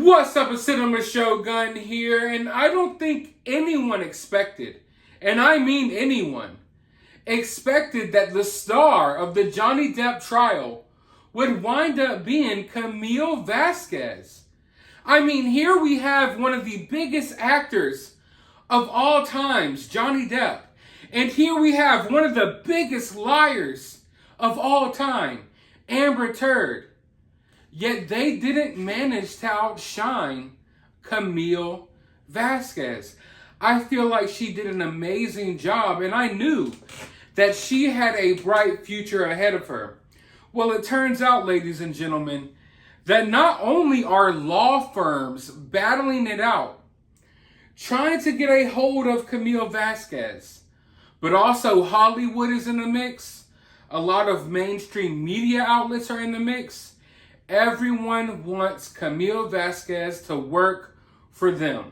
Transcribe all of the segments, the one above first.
What's up, a Cinema Shogun here, and I don't think anyone expected, and I mean anyone, expected that the star of the Johnny Depp trial would wind up being Camille Vasquez. I mean, here we have one of the biggest actors of all times, Johnny Depp, and here we have one of the biggest liars of all time, Amber Heard. Yet they didn't manage to outshine Camille Vasquez. I feel like she did an amazing job, and I knew that she had a bright future ahead of her. Well, it turns out, ladies and gentlemen, that not only are law firms battling it out, trying to get a hold of Camille Vasquez, but also Hollywood is in the mix. A lot of mainstream media outlets are in the mix. Everyone wants Camille Vasquez to work for them.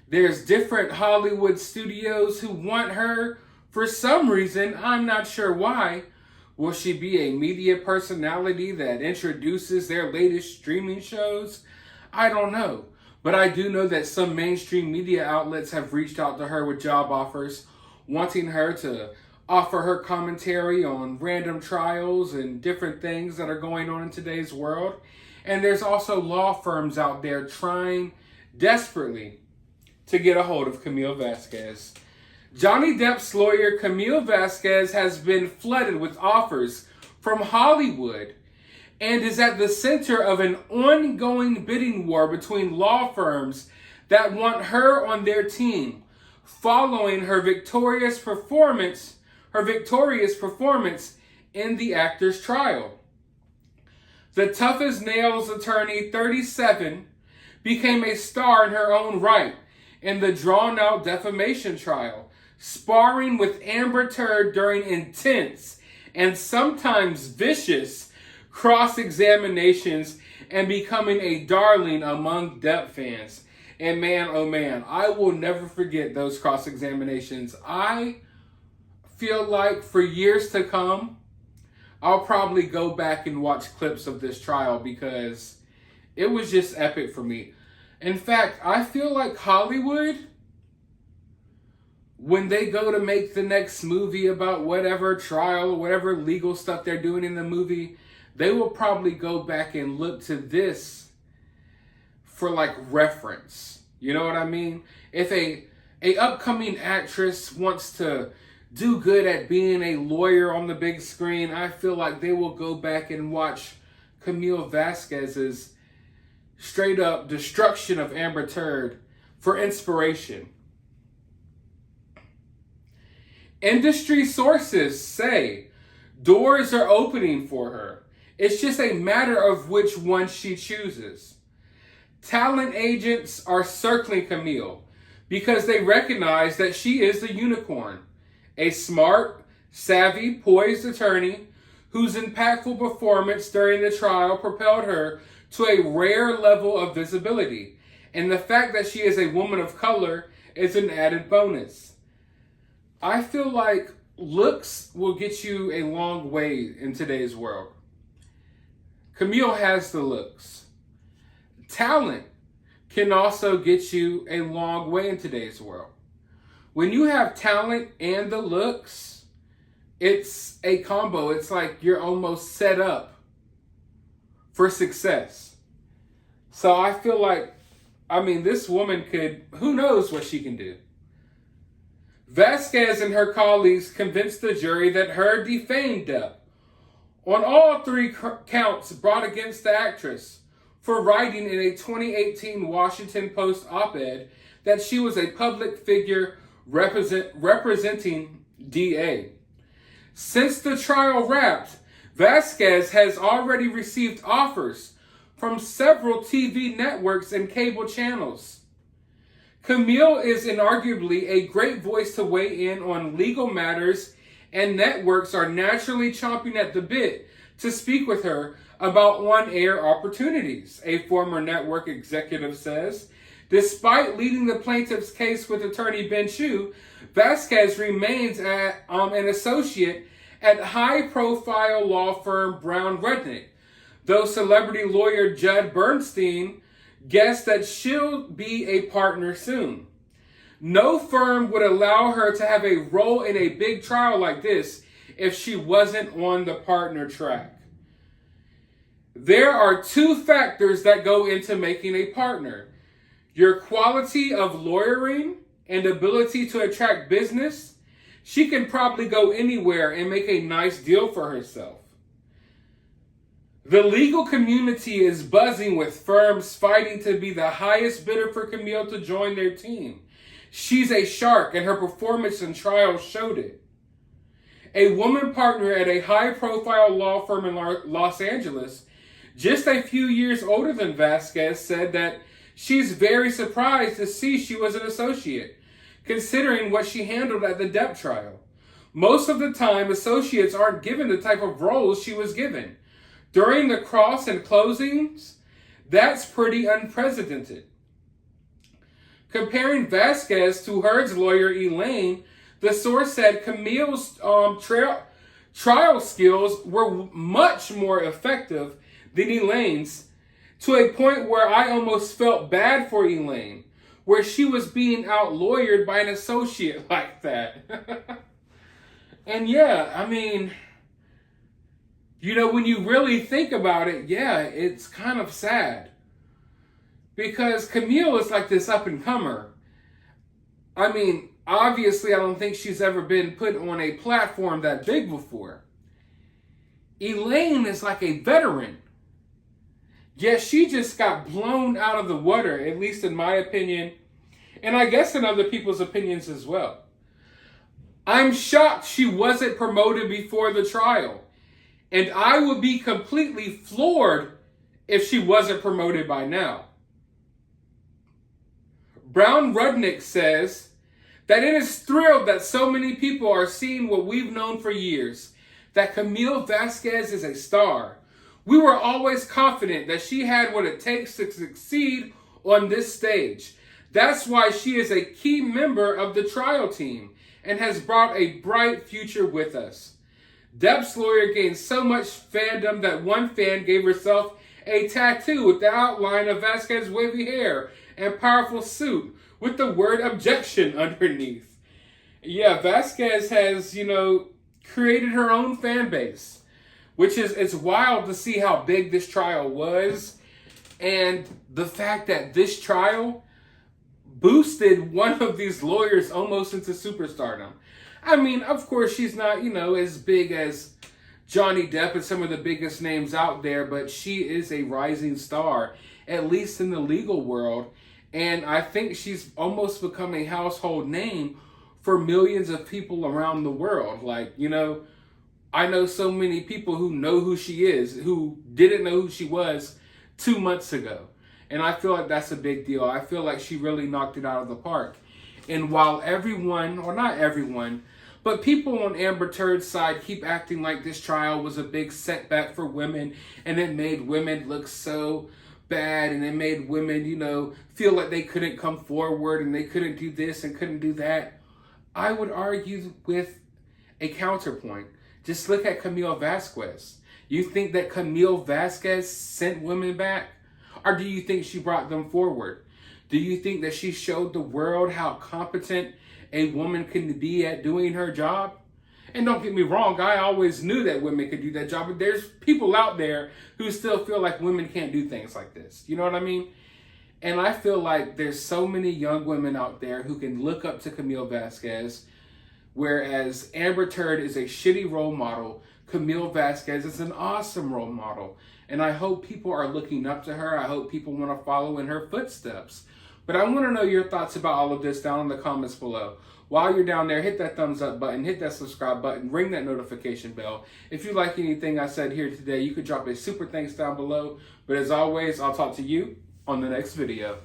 There's different Hollywood studios who want her for some reason. I'm not sure why. Will she be a media personality that introduces their latest streaming shows? I don't know. But I do know that some mainstream media outlets have reached out to her with job offers, wanting her to offer her commentary on random trials and different things that are going on in today's world. And there's also law firms out there trying desperately to get a hold of Camille Vasquez. Johnny Depp's lawyer, Camille Vasquez, has been flooded with offers from Hollywood and is at the center of an ongoing bidding war between law firms that want her on their team following her victorious performance in the actor's trial. The tough as nails attorney, 37, became a star in her own right in the drawn out defamation trial, sparring with Amber Heard during intense and sometimes vicious cross-examinations and becoming a darling among Depp fans. And man, oh man, I will never forget those cross-examinations. I feel like for years to come, I'll probably go back and watch clips of this trial because it was just epic for me. In fact, I feel like Hollywood, when they go to make the next movie about whatever trial, whatever legal stuff they're doing in the movie, they will probably go back and look to this for like reference. You know what I mean? If a upcoming actress wants to do good at being a lawyer on the big screen, I feel like they will go back and watch Camille Vasquez's straight up destruction of Amber Heard for inspiration. Industry sources say doors are opening for her. It's just a matter of which one she chooses. Talent agents are circling Camille because they recognize that she is a unicorn. A smart, savvy, poised attorney whose impactful performance during the trial propelled her to a rare level of visibility. And the fact that she is a woman of color is an added bonus. I feel like looks will get you a long way in today's world. Camille has the looks. Talent can also get you a long way in today's world. When you have talent and the looks, it's a combo. It's like you're almost set up for success. So I feel like, this woman who knows what she can do. Vasquez and her colleagues convinced the jury that Heard defamed Depp on all three counts brought against the actress for writing in a 2018 Washington Post op-ed that she was a public figure representing DA. Since the trial wrapped, Vasquez has already received offers from several TV networks and cable channels. Camille is inarguably a great voice to weigh in on legal matters, and networks are naturally chomping at the bit to speak with her about on-air opportunities, a former network executive says. Despite leading the plaintiff's case with attorney Ben Chu, Vasquez remains an associate at high-profile law firm Brown Rudnick, though celebrity lawyer Judd Bernstein guessed that she'll be a partner soon. No firm would allow her to have a role in a big trial like this if she wasn't on the partner track. There are two factors that go into making a partner: your quality of lawyering and ability to attract business. She can probably go anywhere and make a nice deal for herself. The legal community is buzzing with firms fighting to be the highest bidder for Camille to join their team. She's a shark, and her performance in trial showed it. A woman partner at a high-profile law firm in Los Angeles, just a few years older than Vasquez, said that she's very surprised to see she was an associate, considering what she handled at the Depp trial. Most of the time, associates aren't given the type of roles she was given. During the cross and closings, that's pretty unprecedented. Comparing Vasquez to Heard's lawyer Elaine, the source said Camille's trial skills were much more effective than Elaine's, to a point where I almost felt bad for Elaine, where she was being out-lawyered by an associate like that. And yeah, I mean, you know, when you really think about it, yeah, it's kind of sad. Because Camille is like this up-and-comer. I mean, obviously, I don't think she's ever been put on a platform that big before. Elaine is like a veteran. Yes, she just got blown out of the water, at least in my opinion, and I guess in other people's opinions as well. I'm shocked she wasn't promoted before the trial, and I would be completely floored if she wasn't promoted by now. Brown Rudnick says that it is thrilled that so many people are seeing what we've known for years, that Camille Vasquez is a star. We were always confident that she had what it takes to succeed on this stage. That's why she is a key member of the trial team and has brought a bright future with us. Depp's lawyer gained so much fandom that one fan gave herself a tattoo with the outline of Vasquez's wavy hair and powerful suit with the word objection underneath. Yeah, Vasquez has, created her own fan base, which is, it's wild to see how big this trial was. And the fact that this trial boosted one of these lawyers almost into superstardom. I mean, of course, she's not, as big as Johnny Depp and some of the biggest names out there, but she is a rising star, at least in the legal world. And I think she's almost become a household name for millions of people around the world. Like, I know so many people who know who she is, who didn't know who she was 2 months ago. And I feel like that's a big deal. I feel like she really knocked it out of the park. And while everyone, or not everyone, but people on Amber Heard's side keep acting like this trial was a big setback for women and it made women look so bad and it made women, feel like they couldn't come forward and they couldn't do this and couldn't do that. I would argue with a counterpoint. Just look at Camille Vasquez. You think that Camille Vasquez sent women back? Or do you think she brought them forward? Do you think that she showed the world how competent a woman can be at doing her job? And don't get me wrong, I always knew that women could do that job, but there's people out there who still feel like women can't do things like this. You know what I mean? And I feel like there's so many young women out there who can look up to Camille Vasquez, whereas Amber Heard is a shitty role model. Camille Vasquez is an awesome role model. And I hope people are looking up to her. I hope people want to follow in her footsteps. But I want to know your thoughts about all of this down in the comments below. While you're down there, hit that thumbs up button, hit that subscribe button, ring that notification bell. If you like anything I said here today, you could drop a super thanks down below. But as always, I'll talk to you on the next video.